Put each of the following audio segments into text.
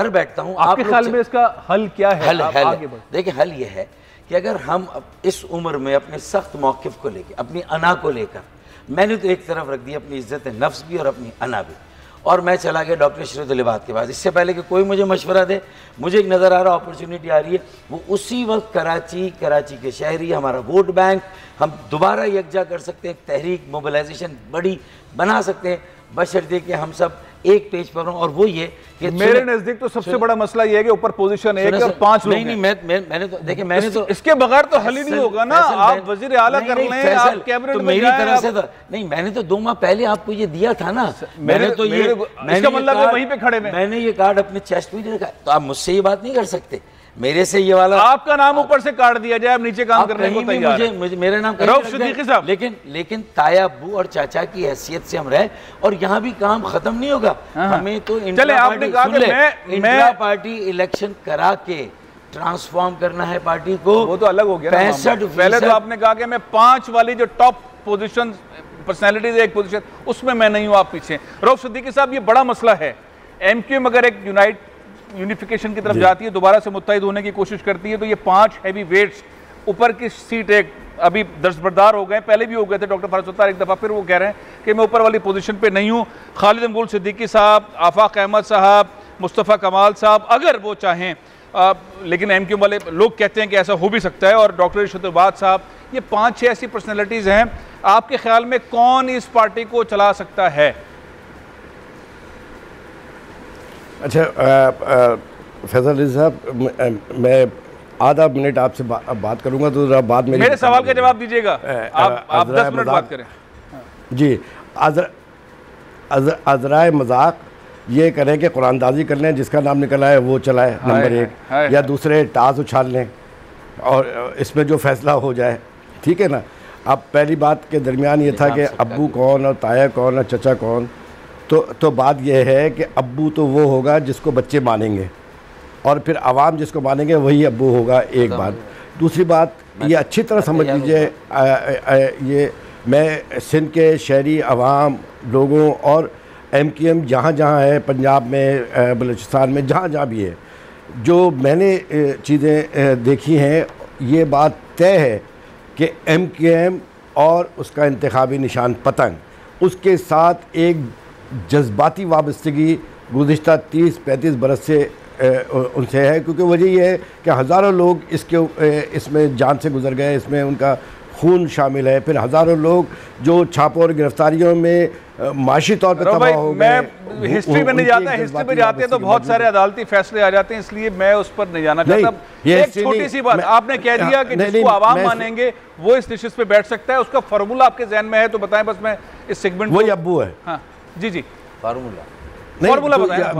कर बैठता हूँ। आपके ख्याल में इसका हल क्या है? देखिए, हल ये है कि अगर हम इस उम्र में अपने सख्त मौक़िफ़ को लेकर, अपनी अना को लेकर, मैंने तो एक तरफ रख दी अपनी इज़्ज़त नफ्स भी और अपनी अना भी, और मैं चला गया डॉक्टर शरीयत लिबाद के पास। इससे पहले कि कोई मुझे मशवरा दे, मुझे एक नज़र आ रहा अपॉर्चुनिटी आ रही है, वो उसी वक्त कराची के शहरी, हमारा वोट बैंक हम दोबारा यकजा कर सकते हैं, तहरीक मोबिलाइजेशन बड़ी बना सकते हैं, बशर्ते कि हम सब एक पेज पर हों। और वो ये कि मेरे नजदीक तो सबसे बड़ा मसला ये है कि ऊपर पोजीशन 1 और 5 लोग नहीं, मैंने तो देखिए, मैंने तो इसके बगैर तो हल ही नहीं होगा ना। आप वजीर आला कर लें, आप कैबिनेट में मेरी तरफ से तो नहीं, मैंने तो 2 माह पहले आपको ये दिया था ना। मैंने तो ये, इसका मतलब है वहीं पे खड़े में मैंने ये कार्ड अपने चेस्ट में रखा, तो आप मुझसे ये बात नहीं कर सकते। मेरे से ये वाला आपका नाम ऊपर से काट दिया जाए, आप नीचे काम करने को तैयार हैं। मुझे मेरा नाम रऊफ सिद्दीकी साहब, लेकिन ताया अब्बू और चाचा की हैसियत से हम रहे, और यहाँ भी काम खत्म नहीं होगा। हमें तो इंट्रा पार्टी इलेक्शन करा के ट्रांसफॉर्म करना है पार्टी को। वो तो अलग हो गया 65। पहले तो आपने कहा कि मैं 5 वाली जो टॉप पोजीशन पर्सनैलिटीज एक पोजीशन, उसमें मैं नहीं हूँ, आप पीछे। रऊफ सिद्दीकी साहब, ये बड़ा मसला है। एमक्यूएम अगर एक यूनिफिकेशन की तरफ जाती है, दोबारा से मुत्तहिद होने की कोशिश करती है, तो ये 5 हैवी वेट्स ऊपर की सीट एक अभी दस्तबरदार हो गए, पहले भी हो गए थे। डॉक्टर फारूक सत्तार एक दफ़ा फिर वो कह रहे हैं कि मैं ऊपर वाली पोजीशन पे नहीं हूँ। खालिद मकबूल सिद्दीकी साहब, आफाक अहमद साहब, मुस्तफ़ा कमाल साहब, अगर वो चाहें, लेकिन एमक्यूएम वाले लोग कहते हैं कि ऐसा हो भी सकता है, और डॉक्टर शरीयत लिबाद साहब, ये 5-6 ऐसी पर्सनैलिटीज़ हैं। आपके ख्याल में कौन इस पार्टी को चला सकता है? अच्छा फैसल साहब, मैं आधा मिनट आपसे बात करूंगा, तो जरा बाद में मेरे सवाल का जवाब दीजिएगा। आप 10 मिनट बात करें जी। अज़राए मजाक ये करें कि कुरानदाजी कर लें, जिसका नाम निकला है वो चलाए नंबर 1, या दूसरे टास उछाल लें और इसमें जो फैसला हो जाए, ठीक है ना। अब पहली बात के दरमियान ये था कि अब्बू कौन और ताया कौन और चचा कौन, तो बात यह है कि अब्बू तो वो होगा जिसको बच्चे मानेंगे, और फिर आवाम जिसको मानेंगे वही अब्बू होगा, एक बात। दूसरी बात, ये अच्छी तरह समझ लीजिए, ये मैं सिंध के शहरी आवाम लोगों और एमक्यूएम जहाँ जहाँ है, पंजाब में, बलूचिस्तान में, जहाँ जहाँ भी है, जो मैंने चीज़ें देखी हैं, ये बात तय है कि एमक्यूएम और उसका इंतखाबी निशान पतंग, उसके साथ एक जज्बाती वाबस्तगी गुज़िश्ता 30-35 बरस से उनसे है, क्योंकि वजह यह है कि हज़ारों लोग इसमें जान से गुजर गए, इसमें उनका खून शामिल है। फिर हज़ारों लोग जो छापों और गिरफ्तारियों में माशी तौर पर तबाह हो गए। हिस्ट्री में नहीं जाता, हिस्ट्री में जाते हैं तो बहुत सारे अदालती फैसले आ जाते हैं, इसलिए मैं उस पर नहीं जाना चाहता। एक छोटी सी बात आपने कह दिया कि जिसको आवाम मानेंगे वो इस निशिस्त पे बैठ सकता है, उसका फार्मूला आपके जहन में है तो बताएं, बस मैं इस सेगमेंट वही अब्बू है। हाँ जी, फार्मूला बताया,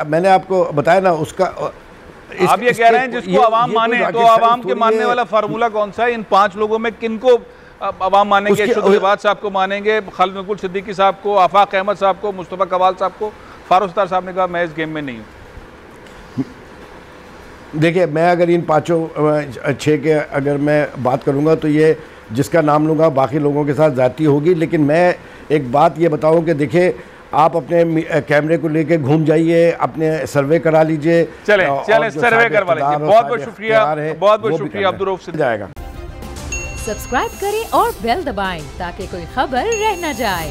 मैंने आपको बताया ना उसका। आप ये कह रहे हैं जिसको आवाम माने, तो आवाम के मानने वाला फार्मूला कौन सा है? इन 5 लोगों में किनको आवाम मानेंगे? शरीयत लिबाद साहब को मानेंगे, खालिद मकबूल सिद्दीकी साहब को, आफाक अहमद साहब को, मुस्तफ़ा कमाल साहब को। फारूक सत्तार साहब ने कहा मैं इस गेम में नहीं हूँ। देखिए, मैं अगर इन 5-6 के अगर मैं बात करूँगा तो ये जिसका नाम लूँगा बाकी लोगों के साथ ज़्यादती होगी। लेकिन मैं एक बात ये बताऊँ कि देखिए, आप अपने कैमरे को लेके घूम जाइए, अपने सर्वे करा लीजिए। चले सर्वे करवा लीजिए। बहुत बहुत शुक्रिया, बहुत बहुत शुक्रिया अब्दुल रऊफ सिद्दीकी। जाएगा। सब्सक्राइब करें और बेल दबाएं ताकि कोई खबर रह न जाए।